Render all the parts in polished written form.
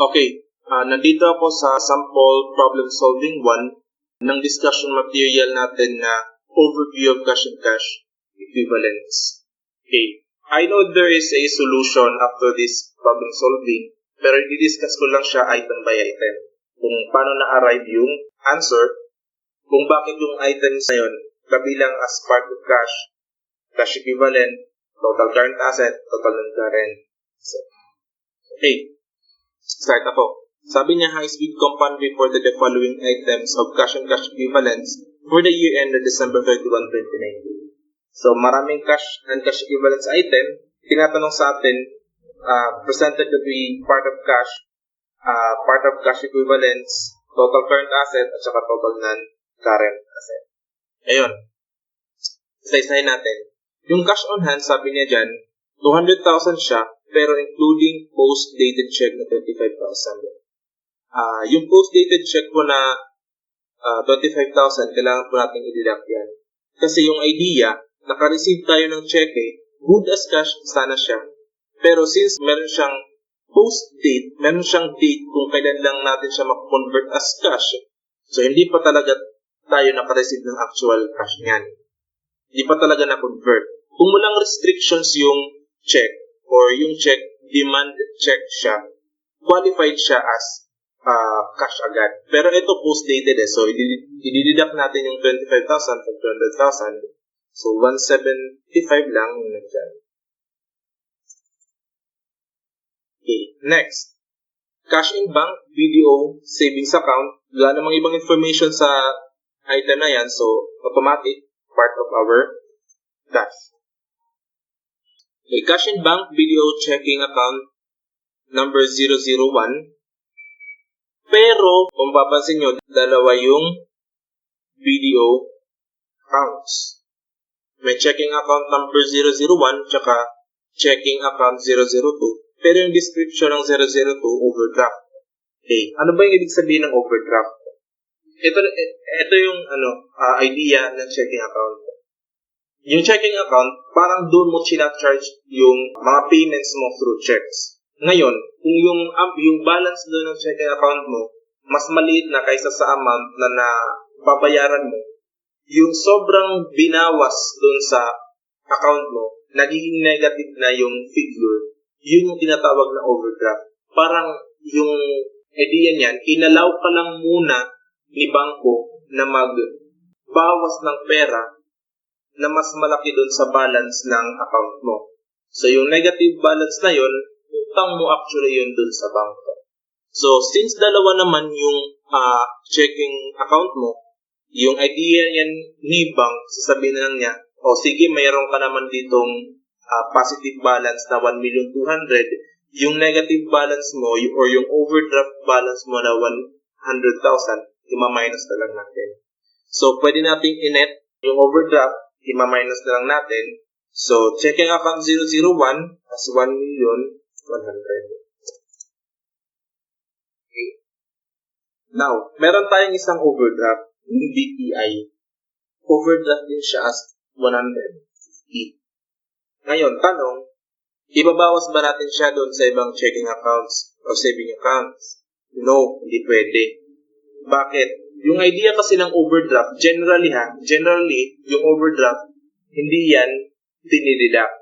Okay, nandito ako sa sample problem solving 1 ng discussion material natin na overview of cash and cash equivalents. Okay, I know there is a solution after this problem solving, pero i-discuss ko lang siya item by item. Kung paano na-arrive yung answer, kung bakit yung items na yun kabilang as part of cash, cash equivalent, total current asset, total non-current asset. Okay. Start ako. Sabi niya, high-speed compound reported the following items of cash and cash equivalents for the year ended December 31, 2019. So, maraming cash and cash equivalents item. Tinatanong sa atin, presented to be part of cash equivalents, total current asset, at saka total non-current asset. Ayun. Isa-isahin natin. Yung cash on hand, sabi niya dyan, 200,000 siya, pero including post-dated check na 25,000. Yung post-dated check po na 25,000, kailangan po natin i-deduct yan. Kasi yung idea, naka-receive tayo ng check good as cash sana siya. Pero since meron siyang post-date, meron siyang date kung kailan lang natin siya mag-convert as cash. So, hindi pa talaga tayo naka-receive ng actual cash niyan. Hindi pa talaga na-convert. Kung walang restrictions yung check, or yung check, demand check siya, qualified siya as cash agad. Pero ito post-dated So, i-deduct natin yung 25,000 from 200,000. So, 175 lang yung nandyan. Okay, next. Cash in bank, BDO, savings account. Wala namang ibang information sa item na yan. So, automatic, part of our cash. Okay, cash in bank, BDO checking account number 001. Pero, kung papansin nyo, dalawa yung BDO accounts. May checking account number 001 tsaka checking account 002. Pero yung description ng 002, overdraft. Okay, ano ba yung ibig sabihin ng overdraft? Ito yung idea ng checking account. Yung checking account, parang doon mo charge yung mga payments mo through checks. Ngayon, kung yung balance doon ng checking account mo, mas maliit na kaysa sa amount na nababayaran mo, yung sobrang binawas doon sa account mo, nagiging negative na yung figure, yun yung tinatawag na overdraft. Parang yung idea niyan, inalaw pa lang muna ni bangko na magbawas ng pera na mas malaki doon sa balance ng account mo. So, yung negative balance na yun, utang mo actually yun doon sa bangko. So, since dalawa naman yung checking account mo, yung idea yan ni bank, sasabihin na lang niya, sige, mayroon ka naman ditong positive balance na 1,200,000. Yung negative balance mo, or yung overdraft balance mo na 100,000, ima-minus na lang natin. So, pwede nating i-net yung overdraft, ima-minus na lang natin. So, checking account 001 as 1,100,000. Okay. Now, meron tayong isang overdraft, yung BPI. Overdraft din siya as 150. Ngayon, tanong, ibabawas ba natin siya doon sa ibang checking accounts o saving accounts? No, hindi pwede. Bakit? Yung idea kasi ng overdraft, generally, yung overdraft, hindi yan dinideduct.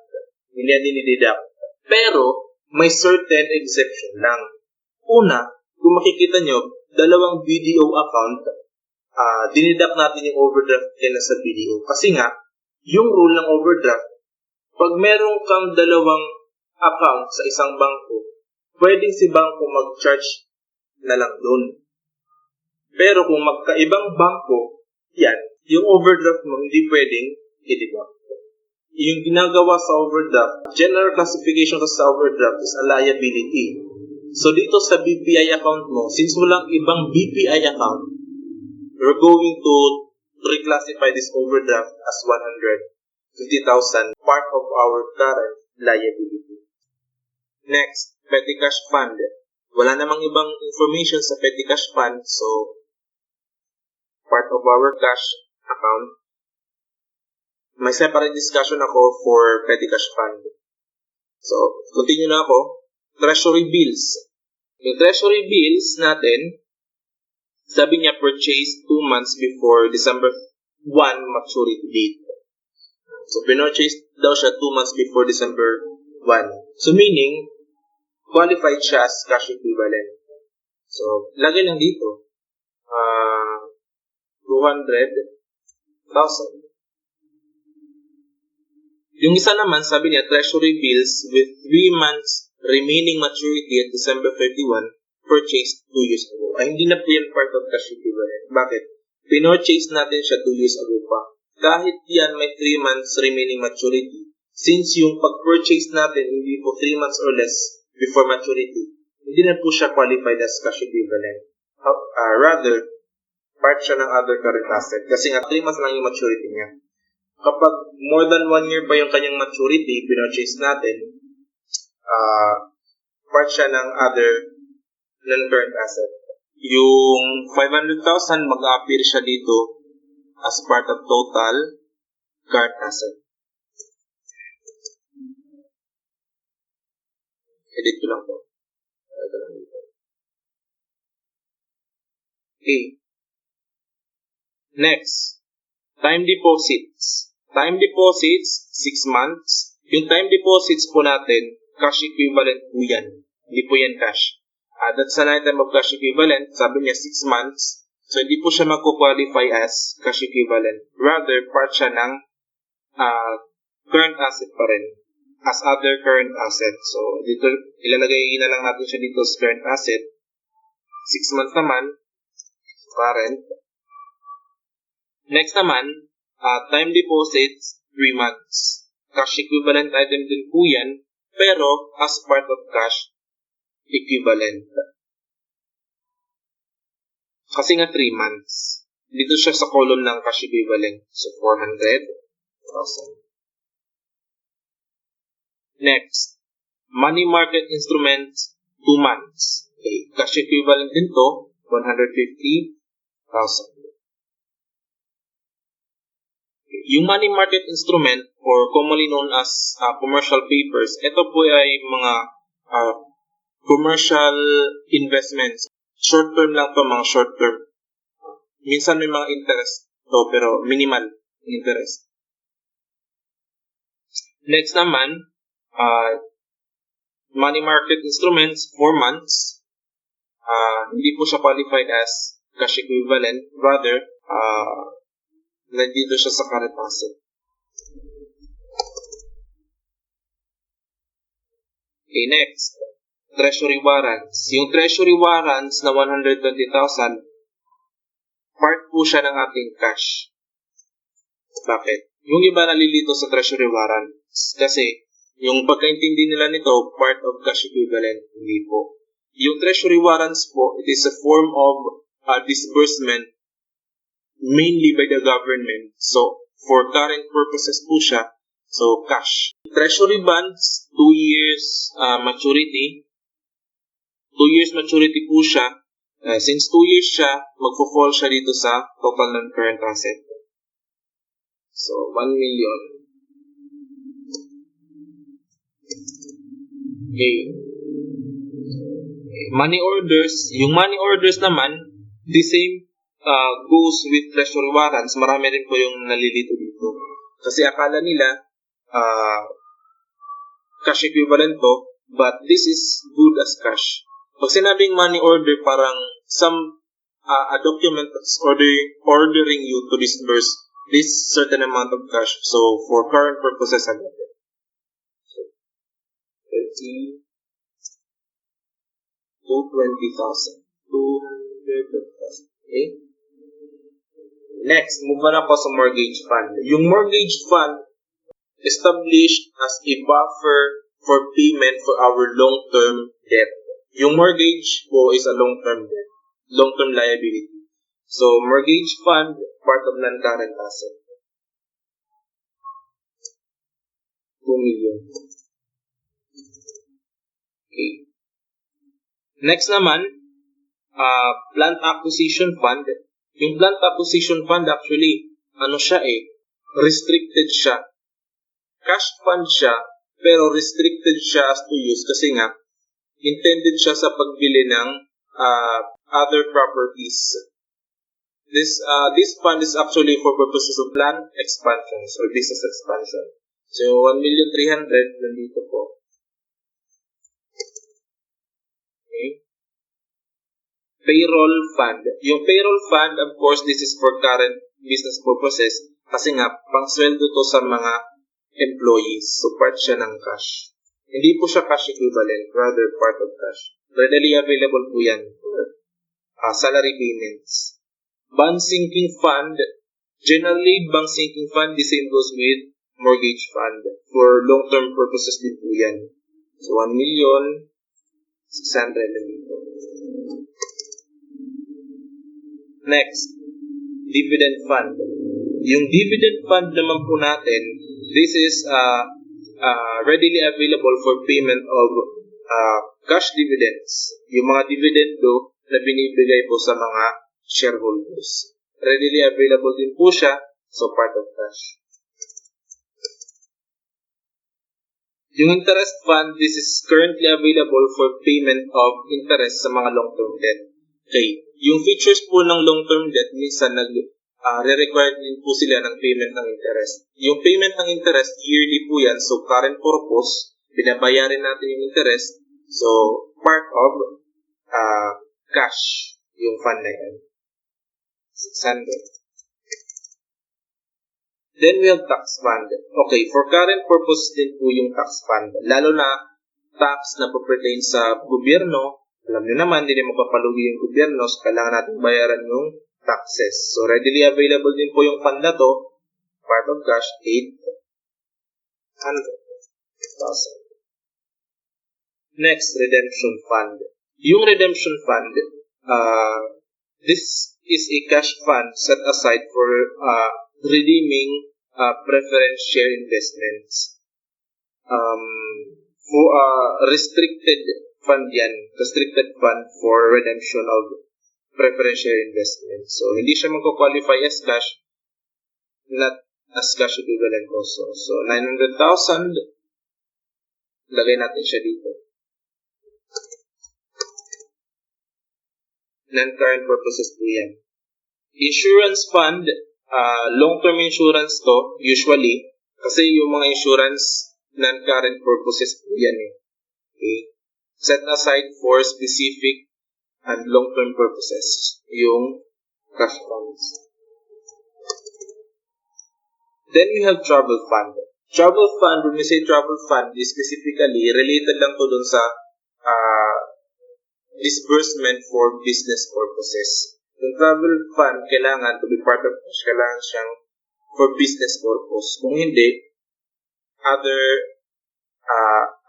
Pero, may certain exception lang. Una, kung makikita nyo, dalawang BDO account, dinideduct natin yung overdraft na sa BDO. Kasi nga, yung rule ng overdraft, pag meron kang dalawang account sa isang bangko, pwedeng si bangko mag-charge na lang doon. Pero kung magkaibang bangko, yan, yung overdraft mo hindi pwedeng i-deduct. Yung ginagawa sa overdraft, general classification sa overdraft is a liability. So dito sa BPI account mo, since walang ibang BPI account, we're going to reclassify this overdraft as 150,000, part of our current liability. Next, petty cash fund. Wala namang ibang information sa petty cash fund, so part of our cash account. May separate discussion ako for petty cash fund. So, continue na ako. Treasury bills. Yung treasury bills natin, sabi niya purchase 2 months before December 1 maturity date. So, pinurchase daw siya 2 months before December 1. So, meaning, qualified siya as cash equivalent. So, lagay lang dito, 200,000. Yung isa naman, sabi niya, treasury bills with 3 months remaining maturity at December 31, purchased 2 years ago. Ay, hindi na po yan part of cash equivalent. Bakit? Pinurchase natin siya 2 years ago pa. Kahit yan may 3 months remaining maturity, since yung pag-purchase natin hindi po 3 months or less before maturity, hindi na po siya qualified as cash equivalent. Rather, part siya ng other current asset. Kasi nga 3 months lang yung maturity niya. Kapag more than 1 year pa yung kanyang maturity, pinurchase natin, part siya ng other non-current asset. Yung 500,000, mag-appear siya dito as part of total current asset. Edit ko lang po. Okay. Next, time deposits. Time deposits, 6 months. Yung time deposits po natin, cash equivalent po yan. Hindi po yan cash. That's an item of cash equivalent. Sabi niya 6 months. So, hindi po siya magko-qualify as cash equivalent. Rather, part siya ng current asset pa rin. As other current asset. So, dito, ilalagay na lang natin siya dito as current asset. 6 months naman, current. Next naman, time deposits, 3 months. Cash equivalent item din po yan, pero as part of cash equivalent. Kasi nga 3 months. Dito siya sa column ng cash equivalent. So, 400,000. Next, money market instruments, 2 months. Okay, cash equivalent din to, 150,000. Yung money market instrument or commonly known as commercial papers, ito po ay mga commercial investments. Short term lang to, mga short term. Minsan may mga interest to, pero minimal interest. Next naman, money market instruments, 4 months. Hindi po siya qualified as cash equivalent. Rather, nandito siya sa current asset. Okay, next. Treasury warrants. Yung treasury warrants na 120,000, part po siya ng ating cash. Bakit? Yung iba nalilito sa treasury warrants. Kasi, yung pagkaintindi nila nito, part of cash equivalent. Hindi po. Yung treasury warrants po, it is a form of disbursement mainly by the government. So, for current purposes po siya. So, cash. Treasury bonds, 2 years maturity. 2 years maturity po siya. Since 2 years siya, magfo-fall siya dito sa total non-current asset. So, 1 million. Okay. Money orders. Yung money orders naman, the same goes with treasury warrants. Marami rin po yung nalilito dito. Kasi akala nila cash equivalent to, but this is good as cash. Pag sinabing money order, parang a document that's ordering you to disburse this certain amount of cash. So, for current purposes, agad. So, 30 to 20,000. 200,000. Okay? Next, move on ako sa mortgage fund. Yung mortgage fund, established as a buffer for payment for our long-term debt. Yung mortgage po is a long-term debt, long-term liability. So, mortgage fund, part of non-current asset. 2 million. Okay. Next naman, plant acquisition fund. Yung plant acquisition fund actually, restricted siya. Cash fund siya, pero restricted siya as to use kasi nga, intended siya sa pagbili ng other properties. This fund is actually for purposes of land expansions or business expansion. So, 1,300,000 nandito po. Okay. Payroll fund. Yung payroll fund, of course, this is for current business purposes kasi nga, pangsweldo to sa mga employees. So, part siya ng cash. Hindi po siya cash equivalent, rather part of cash. Readily available po yan for salary payments. Bond sinking fund. Generally, bond sinking fund, the same goes with mortgage fund. For long-term purposes din po yan. So, 1,600,000 dito. Next, dividend fund. Yung dividend fund naman po natin, this is readily available for payment of cash dividends. Yung mga dividendo na binibigay po sa mga shareholders. Readily available din po siya, so part of cash. Yung interest fund, this is currently available for payment of interest sa mga long-term debt. Okay. Yung features po ng long-term debt, minsan re-require din po sila ng payment ng interest. Yung payment ng interest, yearly po yan. So, current purpose, binabayarin natin yung interest. So, part of cash, yung fund na yan. 600. Then, we have tax fund. Okay, for current purpose din po yung tax fund. Lalo na tax na pertain sa gobyerno. Alam nyo naman, hindi magpapalugi yung gobyerno. So, kailangan natin bayaran yung taxes. So, readily available din po yung fund na to. Part of cash, 800,000. Next, redemption fund. Yung redemption fund, this is a cash fund set aside for redeeming preference share investments. For restricted fund yan. Restricted fund for redemption of preference share investments. So, hindi siya magko-qualify as cash, not as cash equivalent also. So, 900,000, lagay natin siya dito. Non-current purposes po yan. Insurance fund, long-term insurance to, usually, kasi yung mga insurance, non-current purposes po yan eh. Okay? Set aside for specific and long-term purposes, yung cash funds. Then we have travel fund. Travel fund, when we say travel fund, is specifically related lang to dun sa disbursement for business purposes. Yung travel fund, kailangan to be part of cash, kailangan siyang for business purpose. Kung hindi, other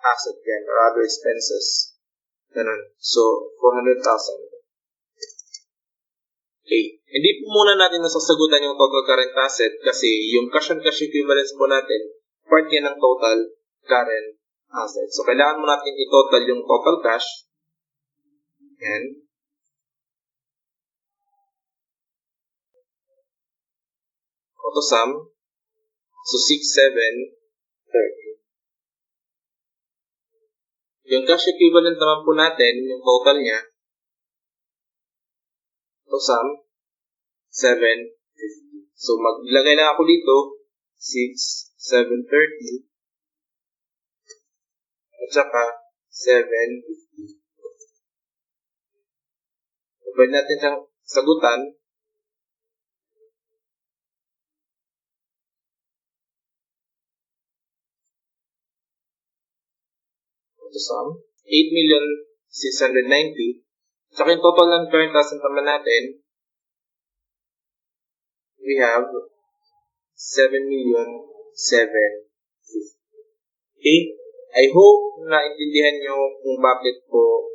asset yan or other expenses. Ganun. So, 400,000. Okay. Hindi po muna natin nasasagutan yung total current asset kasi yung cash and cash equivalents po natin, part yan ng total current asset. So, kailangan mo natin i-total yung total cash. Yan. Auto sum. So, 6,730. Yung cash equivalent naman po natin, yung total niya, auto sum, 750. So, maglagay lang ako dito, 6,730 at saka 750. Pwede natin siyang sagutan. To sum, 8,690,000. Saka yung total ng current asset naman natin, we have 7,750,000. Okay? I hope na intindihan nyo kung bakit po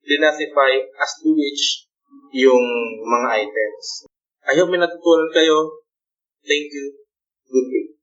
classify as to which yung mga items. I hope may natutunan kayo. Thank you. Good day.